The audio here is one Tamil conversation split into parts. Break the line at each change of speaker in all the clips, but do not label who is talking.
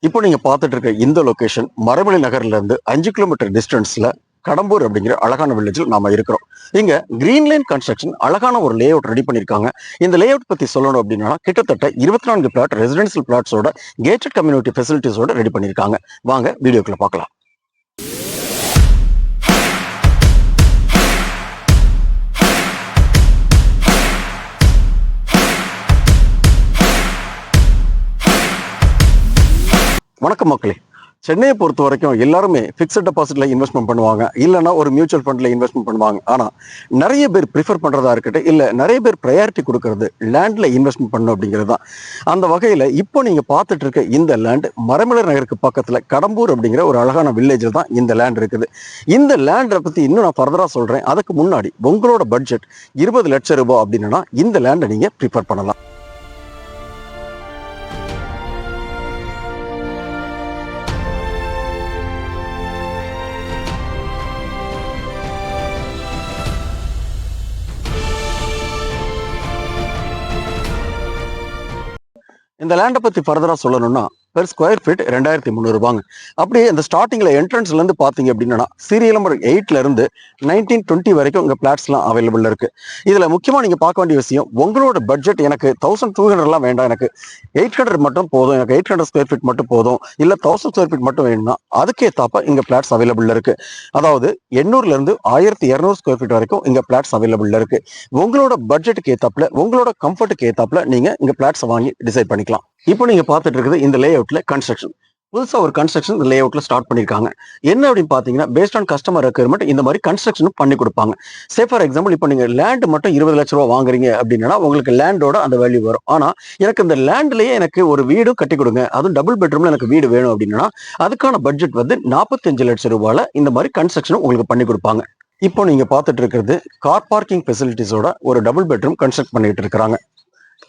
இப்போ நீங்க பார்த்துட்டு இருக்க இந்த லொகேஷன் மரமலை நகர்ல இருந்து 5 கிலோமீட்டர் டிஸ்டன்ஸ்ல கடம்பூர் அப்படிங்கிற அழகான வில்லேஜில் நாம இருக்கிறோம். இங்க கிரீன் லைன் கன்ஸ்ட்ரக்ஷன் அழகான ஒரு லே அவுட் ரெடி பண்ணிருக்காங்க. இந்த லே அவுட் பத்தி சொல்லணும் அப்படின்னா கிட்டத்தட்ட 24 பிளாட் ரெசிடென்சியல் பிளாட்ஸோட கேட்டட் கம்யூனிட்டி ஃபெசிலிட்டிஸோட ரெடி பண்ணிருக்காங்க. வாங்க வீடியோக்குள்ள பார்க்கலாம். வணக்கம் மக்களே. சென்னையை பொறுத்த வரைக்கும் எல்லாருமே பிக்சட் டெபாசிட்ல இன்வெஸ்ட்மெண்ட் பண்ணுவாங்க, இல்லைன்னா ஒரு மியூச்சுவல் ஃபண்ட்ல இன்வெஸ்ட்மெண்ட் பண்ணுவாங்க. ஆனா நிறைய பேர் ப்ரிஃபர் பண்றதா இருக்கட்டும், இல்ல நிறைய பேர் ப்ரையாரிட்டி கொடுக்கறது லேண்ட்ல இன்வெஸ்ட்மெண்ட் பண்ணணும் அப்படிங்கிறது தான். அந்த வகையில இப்போ நீங்க பார்த்துட்டு இருக்க இந்த லேண்ட் மரமலை நகருக்கு பக்கத்துல கடம்பூர் அப்படிங்கிற ஒரு அழகான வில்லேஜில் தான் இந்த லேண்ட் இருக்குது. இந்த லேண்டை பத்தி இன்னும் நான் ஃபர்தரா சொல்றேன். அதுக்கு முன்னாடி உங்களோட பட்ஜெட் 20 லட்சம் ரூபாய் அப்படின்னா இந்த லேண்டை நீங்க ப்ரிஃபர் பண்ணலாம். இந்த லேண்டை பத்தி ஃபர்தரா சொல்லணும்னா பெர் ஸ்கொயர் ஃபீட் 2300 ரூபாங்க. அப்படியே இந்த ஸ்டார்டிங்ல என்ட்ரன்ஸ்ல இருந்து பாத்தீங்க அப்படின்னா சீரியல் நம்பர் 8ல இருந்து 1920 வரைக்கும் உங்க பிளாட்ஸ் எல்லாம் அவைலபிள் இருக்கு. இதுல முக்கியமா நீங்க பார்க்க வேண்டிய விஷயம், உங்களோட பட்ஜெட் எனக்கு 1200 எல்லாம் வேண்டாம், எனக்கு 800 மட்டும் போதும், எனக்கு 800 ஸ்கொயர் ஃபீட் மட்டும் போதும், இல்ல 1000 ஸ்கொயர் ஃபீட் மட்டும் வேணும்னா அதுக்கேத்தாப்ப இங்க பிளாட்ஸ் அவைலபிள் இருக்கு. அதாவது 800ல இருந்து 1200 ஸ்கொயர் ஃபீட் வரைக்கும் இங்க பிளாட்ஸ் அவைலபிள் இருக்கு. உங்களோட பட்ஜெட்டுக்கு ஏத்தாப்புல, உங்களோட கம்ஃபர்ட்டுக்கு ஏத்தாப்புல நீங்க இங்க பிளாட்ஸ் வாங்கி டிசைட் பண்ணிக்கலாம். இப்போ நீங்க பார்த்துட்டு இருக்குது இந்த லே அவுட்ல கன்ஸ்ட்ரக்ஷன், புதுசா ஒரு கன்ஸ்ட்ரக்ஷன் இந்த லே அவுட்ல ஸ்டார்ட் பண்ணிருக்காங்க. என்ன அப்படின்னு பாத்தீங்கன்னா பேஸ்ட் ஆன் கஸ்டமர் ரெக்யர்மெண்ட் இந்த மாதிரி கன்ஸ்ட்ரக்ஷன் பண்ணி கொடுப்பாங்க. சே ஃபார் எக்ஸாம்பிள் இப்போ நீங்க லேண்ட் மட்டும் 20 லட்ச ரூபா வாங்குறீங்க அப்படின்னா உங்களுக்கு லேண்டோட அந்த வேல்யூ வரும். ஆனா எனக்கு இந்த லேண்ட்லயே எனக்கு ஒரு வீடும் கட்டி கொடுங்க, அதுவும் டபுள் பெட்ரூம்ல எனக்கு வீடு வேணும் அப்படின்னா அதுக்கான பட்ஜெட் வந்து 45 லட்சம் ரூபாயில இந்த மாதிரி கன்ஸ்ட்ரக்ஷன் உங்களுக்கு பண்ணி கொடுப்பாங்க. இப்போ நீங்க பார்த்துட்டு இருக்கிறது கார் பார்க்கிங் ஃபெசிலிட்டிஸோட ஒரு டபுள் பெட்ரூம் கன்ஸ்ட்ரக்ட் பண்ணிட்டு இருக்கிறாங்க.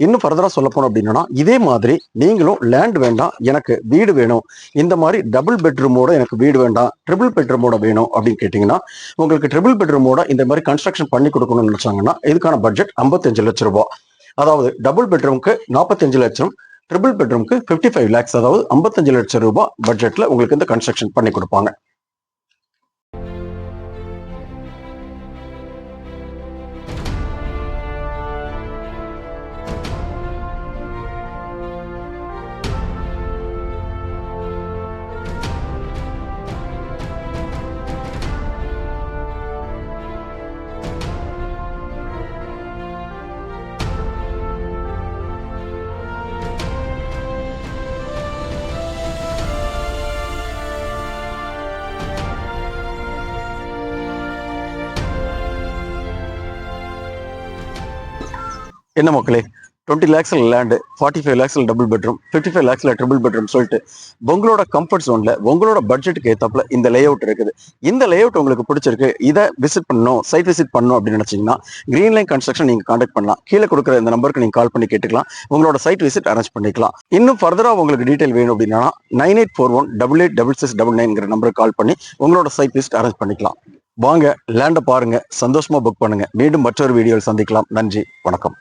இன்னும் ஃபர்தரா சொல்ல போனோம் அப்படின்னா இதே மாதிரி நீங்களும் லேண்ட் வேண்டாம், எனக்கு வீடு வேணும், இந்த மாதிரி டபுள் பெட்ரூமோட எனக்கு வீடு வேண்டாம், ட்ரிபிள் பெட்ரூமோட வேணும் அப்படின்னு கேட்டீங்கன்னா உங்களுக்கு ட்ரிபிள் பெட்ரூமோட இந்த மாதிரி கன்ஸ்ட்ரக்ஷன் பண்ணி கொடுக்கணும்னு நினைச்சாங்கன்னா இதுக்கான பட்ஜெட் 55 லட்சம் ரூபாய். அதாவது டபுள் பெட்ரூமுக்கு 45 லட்சம், ட்ரிபிள் பெட்ரூமுக்கு 55 லேக்ஸ், அதாவது 55 லட்சம் ரூபாய் பட்ஜெட்ல உங்களுக்கு இந்த கன்ஸ்ட்ரக்ஷன் பண்ணி கொடுப்பாங்க. என்ன மக்களே, 20 லேக்ஸ்ல லேண்டு, 45 லேக்ஸ்ல டபுள் பெட்ரூம், 55 லேக்ஸ்ல ட்ரிபிள் பெட்ரூம் சொல்லிட்டு உங்களோட கம்ஃபர்ட் ஜோன்ல உங்களோட பட்ஜெட்டுக்கு ஏத்தாப்புல இந்த லே அவுட் இருக்குது. இந்த லே அவுட் உங்களுக்கு பிடிச்சிருக்கு, இதை விசிட் பண்ணணும், சைட் விசிட் பண்ணணும் அப்படின்னு நினைச்சீங்கன்னா கிரீன் லைன் கன்ஸ்ட்ரக்ஷன் நீங்க கான்டாக்ட் பண்ணலாம். கீழே கொடுக்குற இந்த நம்பருக்கு நீங்க கால் பண்ணி கேட்டுக்கலாம், உங்களோட சைட் விசிட் அரேஞ்ச் பண்ணிக்கலாம். இன்னும் ஃபர்தரா உங்களுக்கு டீடைல் வேணும் அப்படின்னா 9841886699 நம்பருக்கு கால் பண்ணி உங்களோட சைட் விசிட் அரேஞ்ச் பண்ணிக்கலாம். வாங்க லேண்டை பாருங்க, சந்தோஷமா புக் பண்ணுங்க. மீண்டும் மற்றொரு வீடியோவில் சந்திக்கலாம். நன்றி, வணக்கம்.